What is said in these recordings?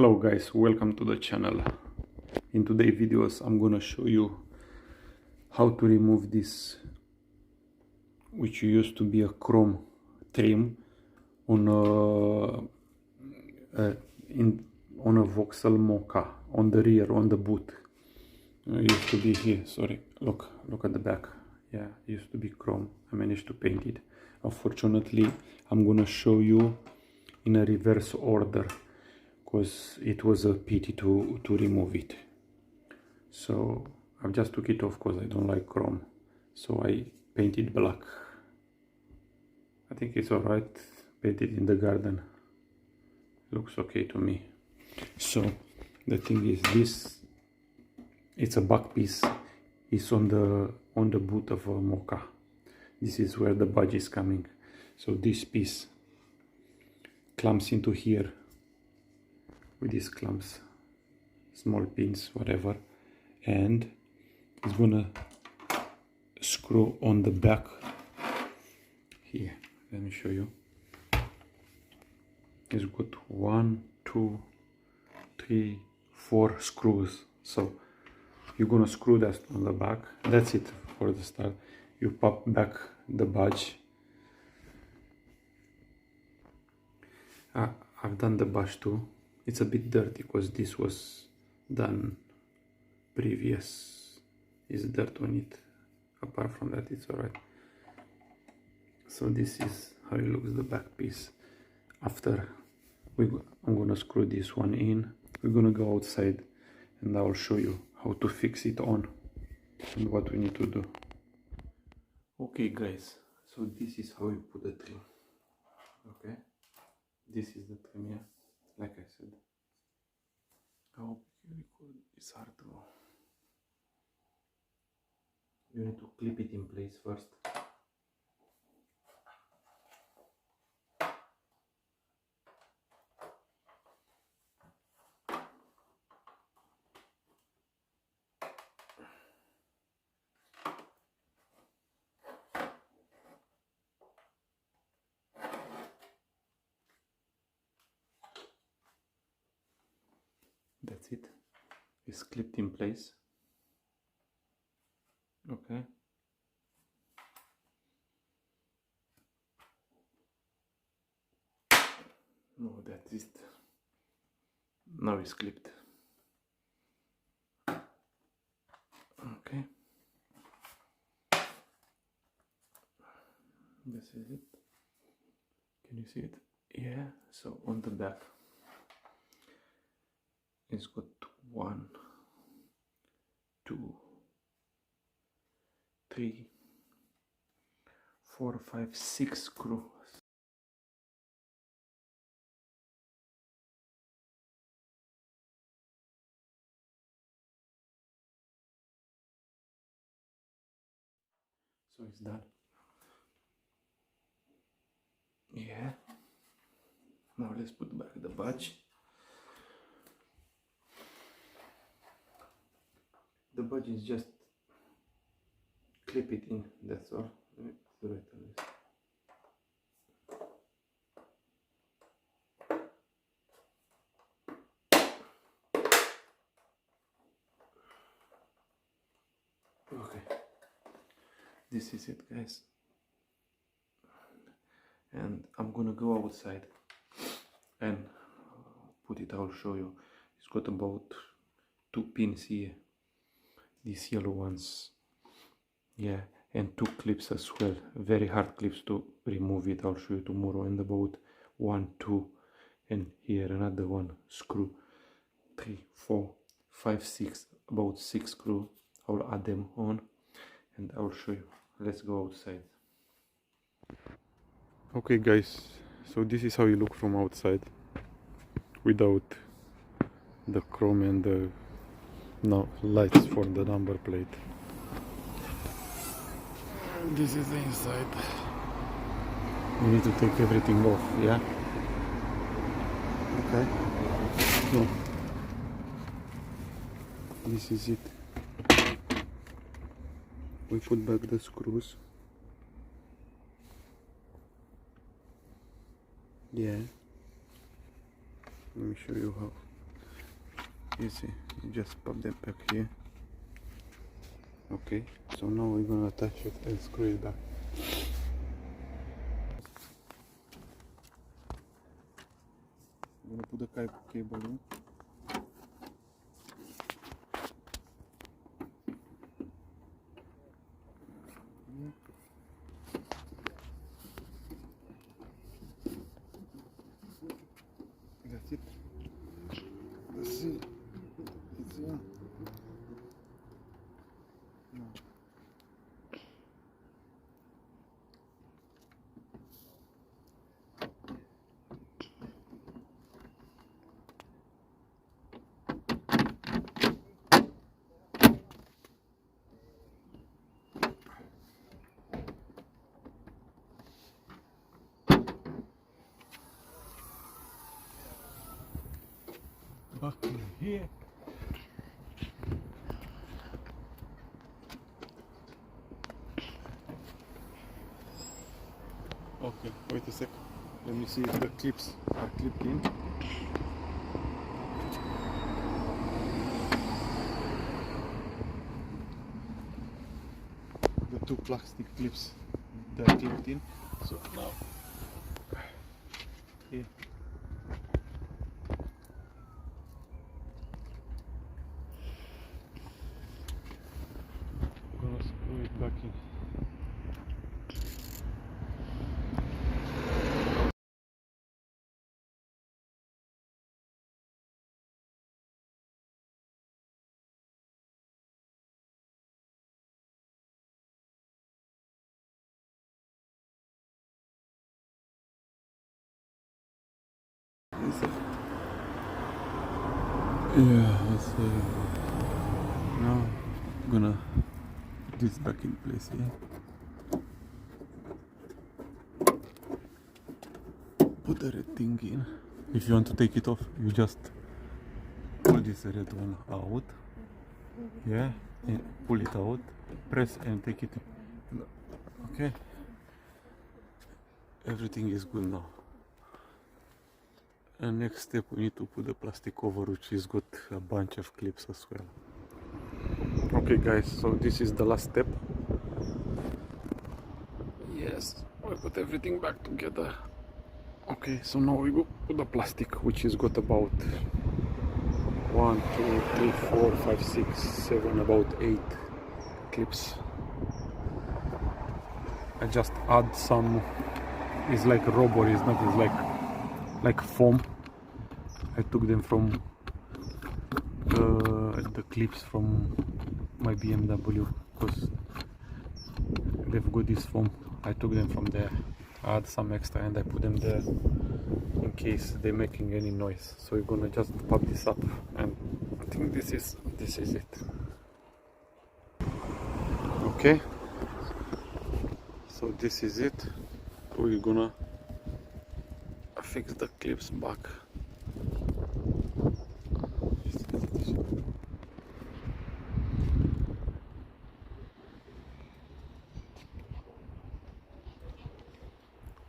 Hello guys, welcome to the channel. In today's videos I'm gonna show you how to remove this, which used to be a chrome trim on a Vauxhall Mokka on the rear, on the boot. It used to be here, sorry, look at the back. Yeah, it used to be chrome. I managed to paint it. Unfortunately, I'm gonna show you in a reverse order because it was a pity to remove it. So I've just took it off because I don't like chrome. So I painted black. I think it's alright. Painted in the garden. Looks okay to me. So the thing is, this, it's a back piece. It's on the boot of a Mokka. This is where the badge is coming. So this piece clamps into here with these clamps, small pins, whatever, and it's gonna screw on the back here. Let me show you. It's got 1, 2, 3, 4 screws. So you're gonna screw that on the back. That's it for the start. You pop back the badge. I've done the badge too. It's a bit dirty because this was done previous. Is dirt on it. Apart from that, it's alright. So this is how it looks, the back piece. After I'm gonna screw this one in. We're gonna go outside and I'll show you how to fix it on and what we need to do. Okay guys, so this is how you put the trim. Okay, this is the trim here, like I said. I hope you record. It's hard to. You need to clip it in place first. That's it. It's clipped in place. Okay. No, that's it. Now it's clipped. Okay. This is it. Can you see it? Yeah. So on the back, it's got 1, 2, 3, 4, 5, 6 screws. So it's done. Yeah. Now let's put back the badge. The badge is just clip it in, that's all. Let me do it on this. Okay, this is it guys, and I'm gonna go outside and put it. I'll show you. It's got about 2 pins here, these yellow ones, yeah, and 2 clips as well, very hard clips to remove it. I'll show you tomorrow. And about 1, 2, and here another one screw, 3, 4, 5, 6, about 6 screw. I'll add them on and I'll show you. Let's go outside. Okay guys, so this is how you look from outside without the chrome and the lights for the number plate. This is the inside. You need to take everything off, yeah? Okay. No. This is it. We put back the screws. Yeah. Let me show you how. easy. You just pop them back here. Okay, so now we're gonna attach it and screw it back. I'm gonna put the cable in. That's it. That's it. It's in. No. Back in here. Okay, wait a sec. Let me see if the clips are clipped in. The two plastic clips, they are clipped in. So now, here. I'm gonna screw it back in. Yeah, let's see. Now I'm gonna put this back in place here. Put the red thing in. If you want to take it off, you just pull this red one out. Yeah, and pull it out, press and take it. Okay, everything is good now. And next step, we need to put the plastic cover, which has got a bunch of clips as well. Okay guys, so this is the last step. Yes, we put everything back together. Okay, so now we go put the plastic, which has got about 1, 2, 3, 4, 5, 6, 7, about 8 clips. I just add some, it's like rubber, it's not, it's like foam. I took them from the clips from my BMW, because they've got this foam. I took them from there. I add some extra and I put them there in case they're making any noise. So we're gonna just pop this up, and I think this is it. Okay, so this is it. We're gonna fix the clips back.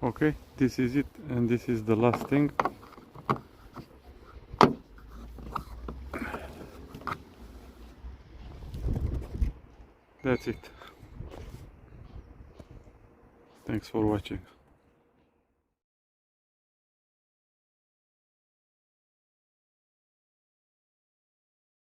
Okay, this is it, and this is the last thing. That's it. Thanks for watching.